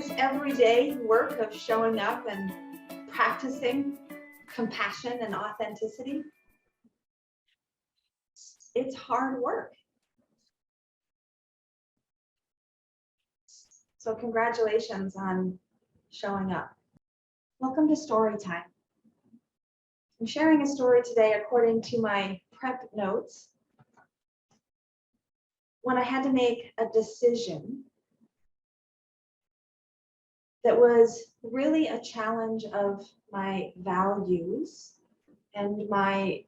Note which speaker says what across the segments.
Speaker 1: this everyday work of showing up and practicing compassion and authenticity, it's hard work. So congratulations on showing up. Welcome to Story Time. I'm sharing a story today according to my prep notes when I had to make a decision that was really a challenge of my values and my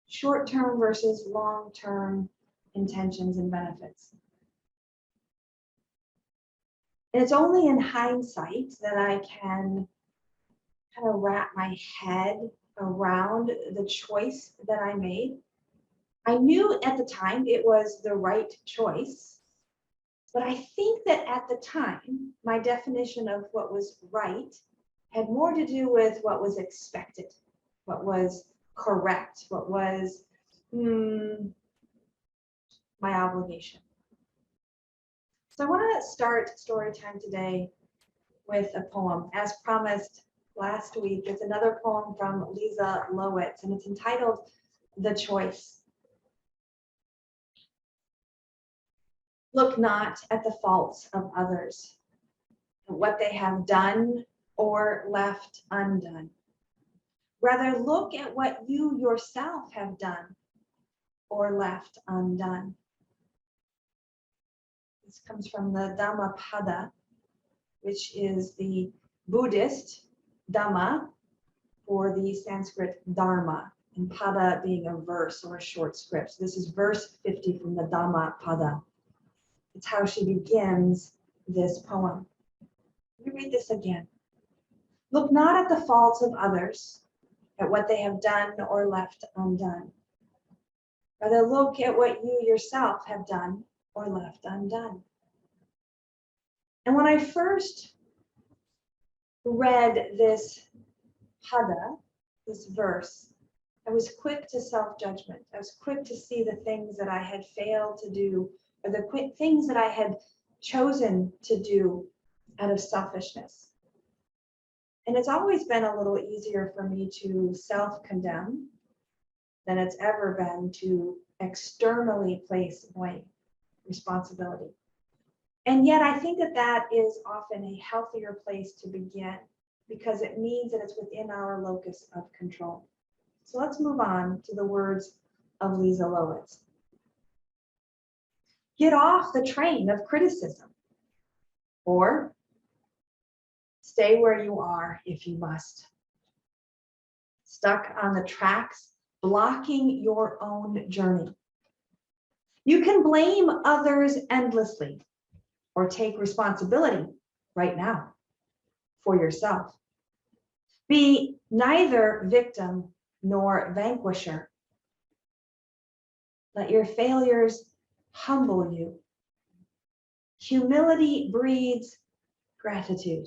Speaker 1: short-term versus long-term intentions and benefits. And it's only in hindsight that I can kind of wrap my head around the choice that I made. I knew at the time it was the right choice, but I think that at the time, my definition of what was right had more to do with what was expected, what was correct, what was my obligation. So I want to start story time today with a poem. As promised last week, it's another poem from Lisa Lowitz, and it's entitled The Choice. Look not at the faults of others, what they have done or left undone. Rather, look at what you yourself have done or left undone. This comes from the Dhammapada, which is the Buddhist Dhamma for the Sanskrit Dharma, and Pada being a verse or a short script. So this is verse 50 from the Dhammapada. It's how she begins this poem. Let me read this again. Look not at the faults of others, at what they have done or left undone. Rather, look at what you yourself have done or left undone. And when I first read this pada, this verse, I was quick to self-judgment. I was quick to see the things that I had failed to do, or the quick things that I had chosen to do out of selfishness. And it's always been a little easier for me to self-condemn than it's ever been to externally place blame, responsibility. And yet I think that that is often a healthier place to begin because it means that it's within our locus of control. So let's move on to the words of Lisa Lowitz. Get off the train of criticism, or stay where you are if you must. Stuck on the tracks, blocking your own journey. You can blame others endlessly, or take responsibility right now for yourself. Be neither victim nor vanquisher. Let your failures humble you. Humility breeds gratitude,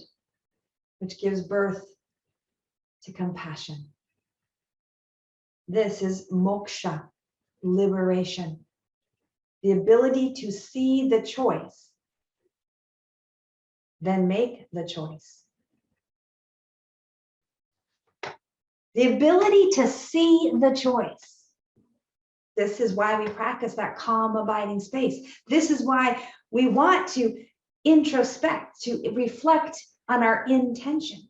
Speaker 1: which gives birth to compassion. This is moksha, liberation, the ability to see the choice, then make the choice. The ability to see the choice. This is why we practice that calm, abiding space. This is why we want to introspect, to reflect on our intention.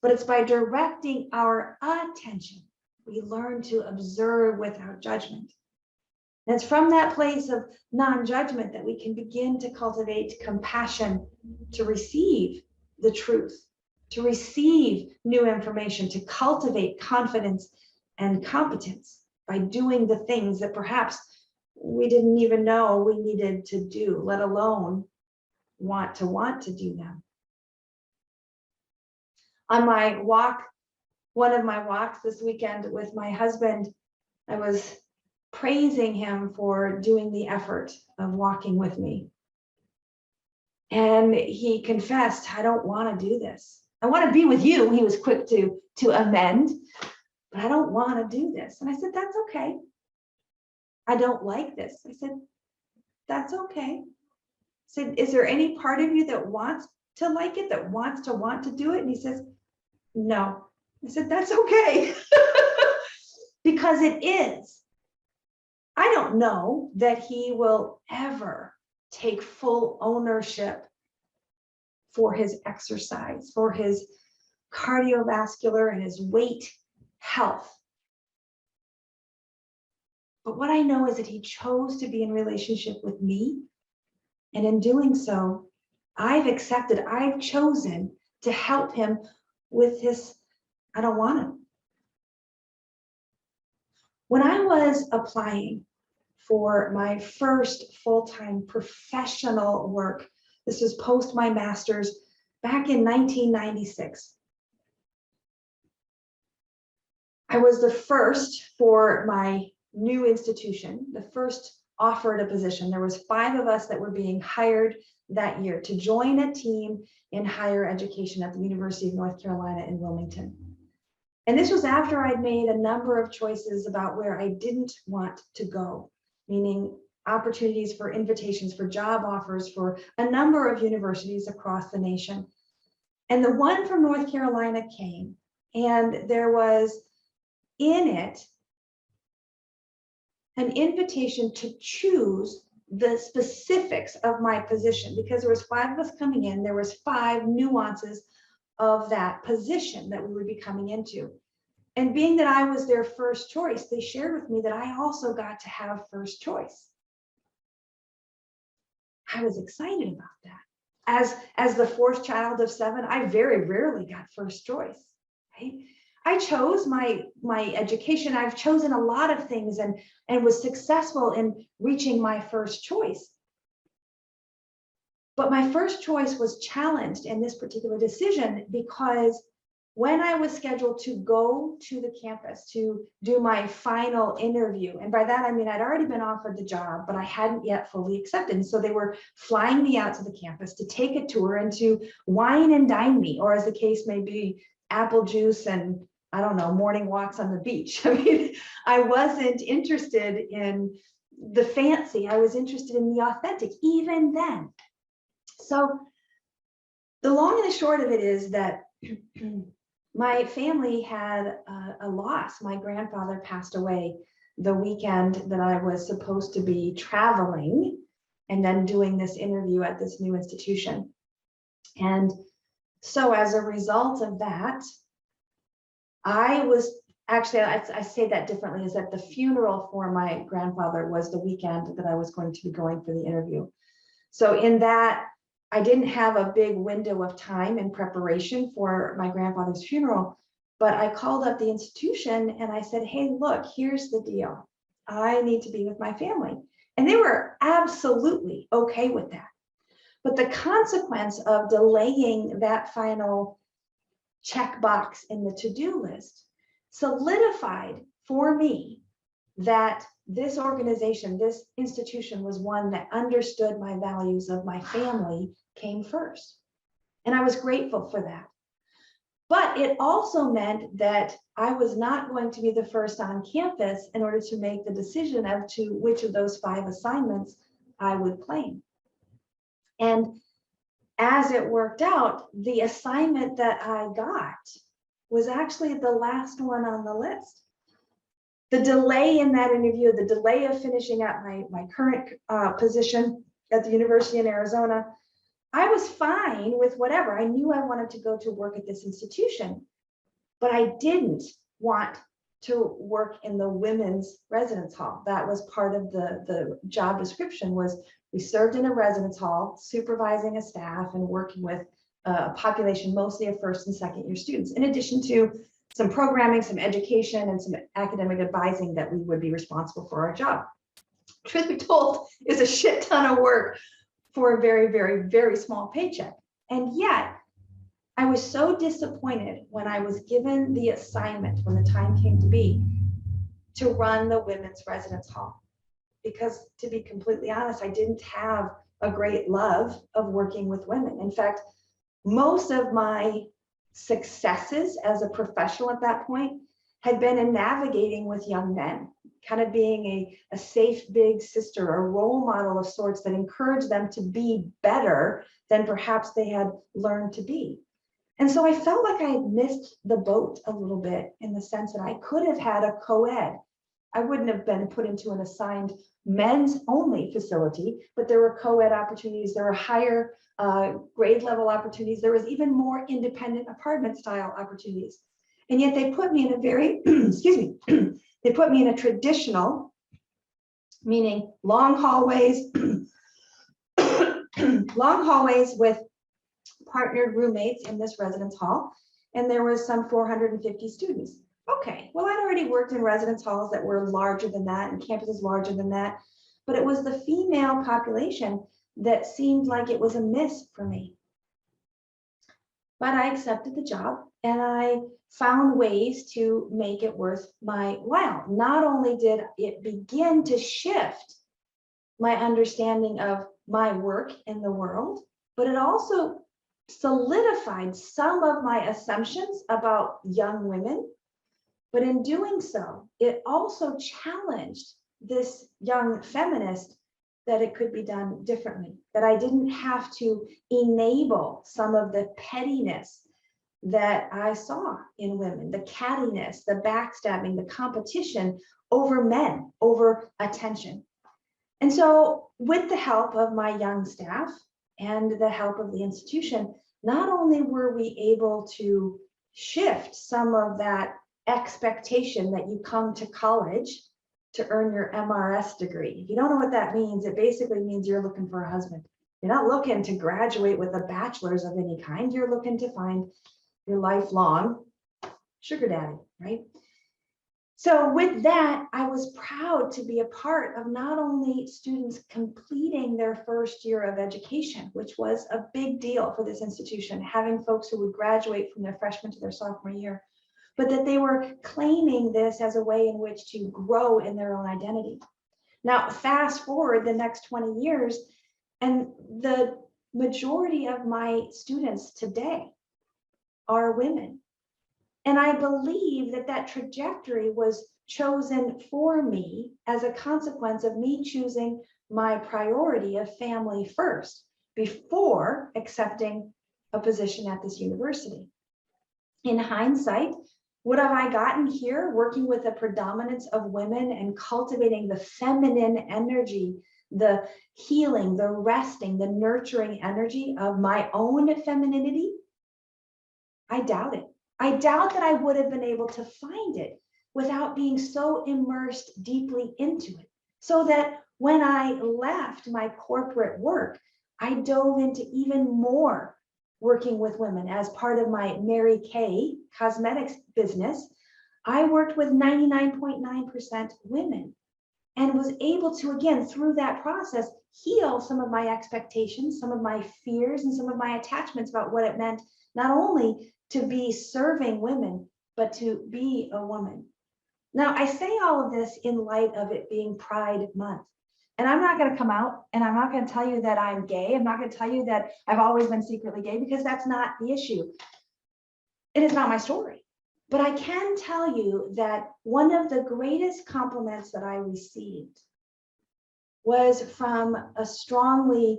Speaker 1: But it's by directing our attention, we learn to observe without judgment. And it's from that place of non-judgment that we can begin to cultivate compassion, to receive the truth, to receive new information, to cultivate confidence and competence by doing the things that perhaps we didn't even know we needed to do, let alone want to do them. On my walk, one of my walks this weekend with my husband, I was praising him for doing the effort of walking with me. And he confessed, I don't want to do this. I want to be with you. He was quick to amend, but I don't want to do this. And I said, that's okay. I don't like this. I said, that's okay. said, is there any part of you that wants to like it, that wants to do it? And he says, no. I said, that's okay. Because it is. I don't know that he will ever take full ownership for his exercise, for his cardiovascular and his weight health. But what I know is that he chose to be in relationship with me. And in doing so, I've chosen to help him with his, I don't want him. When I was applying for my first full-time professional work, this was post my master's back in 1996. I was the first for my new institution, the first offered a position. There was 5 of us that were being hired that year to join a team in higher education at the University of North Carolina in Wilmington. And this was after I'd made a number of choices about where I didn't want to go, meaning opportunities for invitations, for job offers, for a number of universities across the nation. And the one from North Carolina came, and there was in it an invitation to choose the specifics of my position, because there was 5 of us coming in, there was 5 nuances of that position that we would be coming into. And being that I was their first choice, they shared with me that I also got to have first choice. I was excited about that. As the 4th child of 7, I very rarely got first choice, right? I chose my education. I've chosen a lot of things and was successful in reaching my first choice. But my first choice was challenged in this particular decision because when I was scheduled to go to the campus to do my final interview, and by that I mean I'd already been offered the job, but I hadn't yet fully accepted. And so they were flying me out to the campus to take a tour and to wine and dine me, or as the case may be, apple juice and, I don't know, morning walks on the beach. I mean, I wasn't interested in the fancy. I was interested in the authentic, even then. So the long and the short of it is that my family had a loss. My grandfather passed away the weekend that I was supposed to be traveling and then doing this interview at this new institution. And so as a result of that, I was actually, I say that differently, is that the funeral for my grandfather was the weekend that I was going to be going for the interview. So in that, I didn't have a big window of time in preparation for my grandfather's funeral, but I called up the institution and I said, hey, look, here's the deal. I need to be with my family. And they were absolutely okay with that. But the consequence of delaying that final checkbox in the to-do list solidified for me that this organization, this institution, was one that understood my values of my family came first. And I was grateful for that. But it also meant that I was not going to be the first on campus in order to make the decision as to which of those 5 assignments I would claim. And as it worked out, the assignment that I got was actually the last one on the list. The delay in that interview, the delay of finishing up my current position at the University in Arizona, I was fine with whatever. I knew I wanted to go to work at this institution, but I didn't want to work in the women's residence hall. That was part of the job description. Was we served in a residence hall, supervising a staff and working with a population mostly of 1st and 2nd year students, in addition to some programming, some education, and some academic advising that we would be responsible for our job. Truth be told, is a shit ton of work for a very, very, very small paycheck. And yet, I was so disappointed when I was given the assignment, when the time came to be, to run the women's residence hall. Because to be completely honest, I didn't have a great love of working with women. In fact, most of my successes as a professional at that point had been in navigating with young men, kind of being a safe big sister, a role model of sorts that encouraged them to be better than perhaps they had learned to be. And so I felt like I had missed the boat a little bit, in the sense that I could have had a co-ed. I wouldn't have been put into an assigned men's only facility, but there were co-ed opportunities, there were higher grade level opportunities, there was even more independent apartment style opportunities. And yet they put me in a very, excuse me, they put me in a traditional, meaning long hallways, long hallways with partnered roommates in this residence hall. And there was some 450 students. Okay, well, I'd already worked in residence halls that were larger than that and campuses larger than that, but it was the female population that seemed like it was a miss for me. But I accepted the job and I found ways to make it worth my while. Not only did it begin to shift my understanding of my work in the world, but it also solidified some of my assumptions about young women. But in doing so, it also challenged this young feminist that it could be done differently, that I didn't have to enable some of the pettiness that I saw in women, the cattiness, the backstabbing, the competition over men, over attention. And so with the help of my young staff and the help of the institution, not only were we able to shift some of that expectation that you come to college to earn your MRS degree. If you don't know what that means, it basically means you're looking for a husband. You're not looking to graduate with a bachelor's of any kind. You're looking to find your lifelong sugar daddy, right? So with that, I was proud to be a part of not only students completing their first year of education, which was a big deal for this institution, having folks who would graduate from their freshman to their sophomore year, but that they were claiming this as a way in which to grow in their own identity. Now, fast forward the next 20 years, and the majority of my students today are women. And I believe that that trajectory was chosen for me as a consequence of me choosing my priority of family first before accepting a position at this university. In hindsight, what have I gotten here working with a predominance of women and cultivating the feminine energy, the healing, the resting, the nurturing energy of my own femininity? I doubt it. I doubt that I would have been able to find it without being so immersed deeply into it. So that when I left my corporate work, I dove into even more working with women as part of my Mary Kay cosmetics business. I worked with 99.9% women and was able to, again, through that process, heal some of my expectations, some of my fears, and some of my attachments about what it meant not only to be serving women, but to be a woman. Now, I say all of this in light of it being Pride Month. And I'm not going to come out and I'm not going to tell you that I'm gay. I'm not going to tell you that I've always been secretly gay, because that's not the issue. It is not my story. But I can tell you that one of the greatest compliments that I received was from a strongly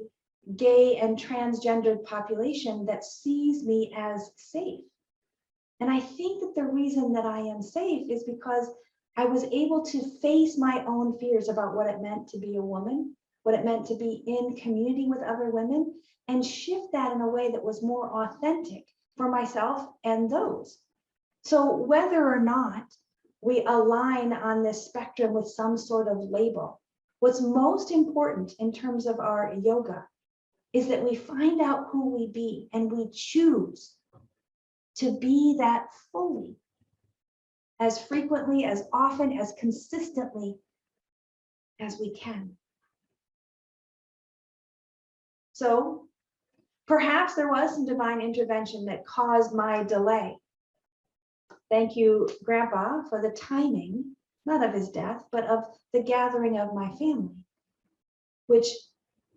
Speaker 1: gay and transgendered population that sees me as safe. And I think that the reason that I am safe is because I was able to face my own fears about what it meant to be a woman, what it meant to be in community with other women, and shift that in a way that was more authentic for myself and those. So whether or not we align on this spectrum with some sort of label, what's most important in terms of our yoga is that we find out who we be and we choose to be that fully, as frequently, as often, as consistently as we can. So perhaps there was some divine intervention that caused my delay. Thank you, Grandpa, for the timing, not of his death, but of the gathering of my family, which,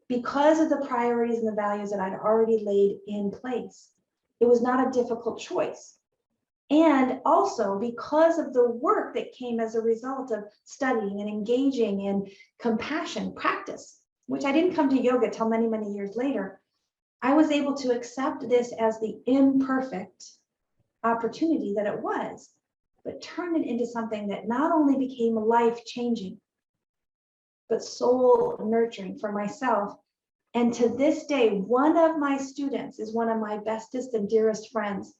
Speaker 1: because of the priorities and the values that I'd already laid in place, it was not a difficult choice. And also because of the work that came as a result of studying and engaging in compassion practice, which I didn't come to yoga till many, many years later, I was able to accept this as the imperfect opportunity that it was, but turn it into something that not only became life-changing, but soul nurturing for myself. And to this day, one of my students is one of my bestest and dearest friends.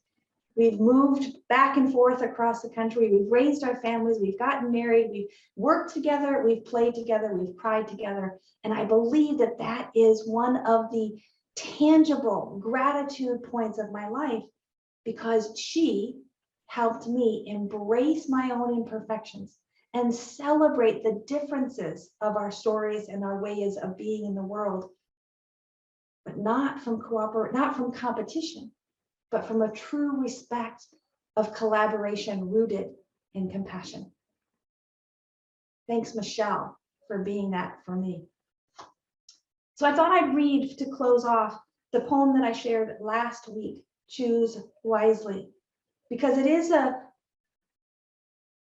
Speaker 1: We've moved back and forth across the country. We've raised our families. We've gotten married. We've worked together. We've played together. We've cried together. And I believe that that is one of the tangible gratitude points of my life, because she helped me embrace my own imperfections and celebrate the differences of our stories and our ways of being in the world, but not from competition, but from a true respect of collaboration rooted in compassion. Thanks, Michelle, for being that for me. So I thought I'd read, to close off, the poem that I shared last week, Choose Wisely, because it is an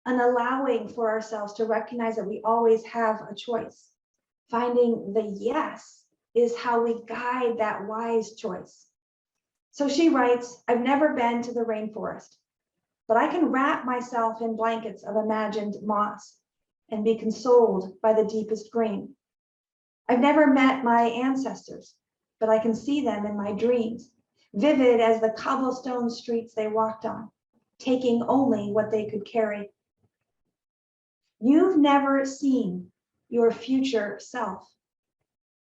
Speaker 1: allowing for ourselves to recognize that we always have a choice. Finding the yes is how we guide that wise choice. So she writes, I've never been to the rainforest, but I can wrap myself in blankets of imagined moss and be consoled by the deepest green. I've never met my ancestors, but I can see them in my dreams, vivid as the cobblestone streets they walked on, taking only what they could carry. You've never seen your future self,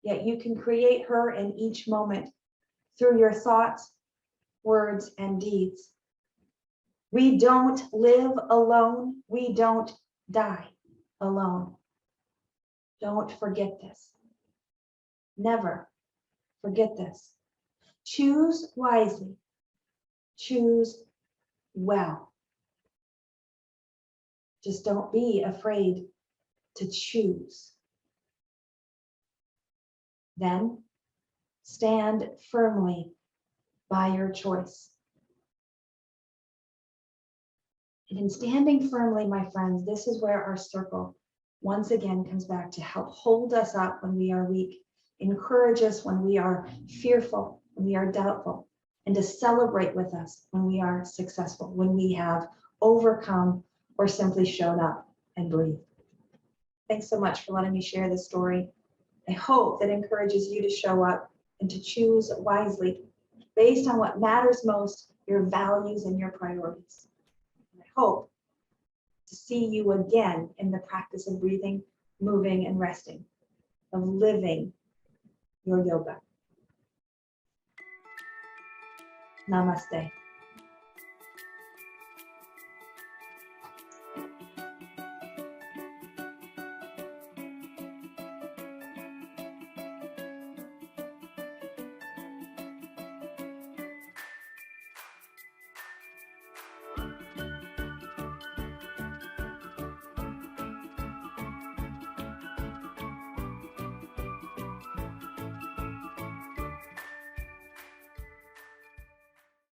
Speaker 1: yet you can create her in each moment through your thoughts, words, and deeds. We don't live alone. We don't die alone. Don't forget this. Never forget this. Choose wisely. Choose well. Just don't be afraid to choose. Then stand firmly by your choice. And in standing firmly, my friends, this is where our circle once again comes back to help hold us up when we are weak, encourage us when we are fearful, when we are doubtful, and to celebrate with us when we are successful, when we have overcome or simply shown up and breathed. Thanks so much for letting me share this story. I hope that encourages you to show up and to choose wisely based on what matters most, your values and your priorities. And I hope to see you again in the practice of breathing, moving, and resting, of living your yoga. Namaste.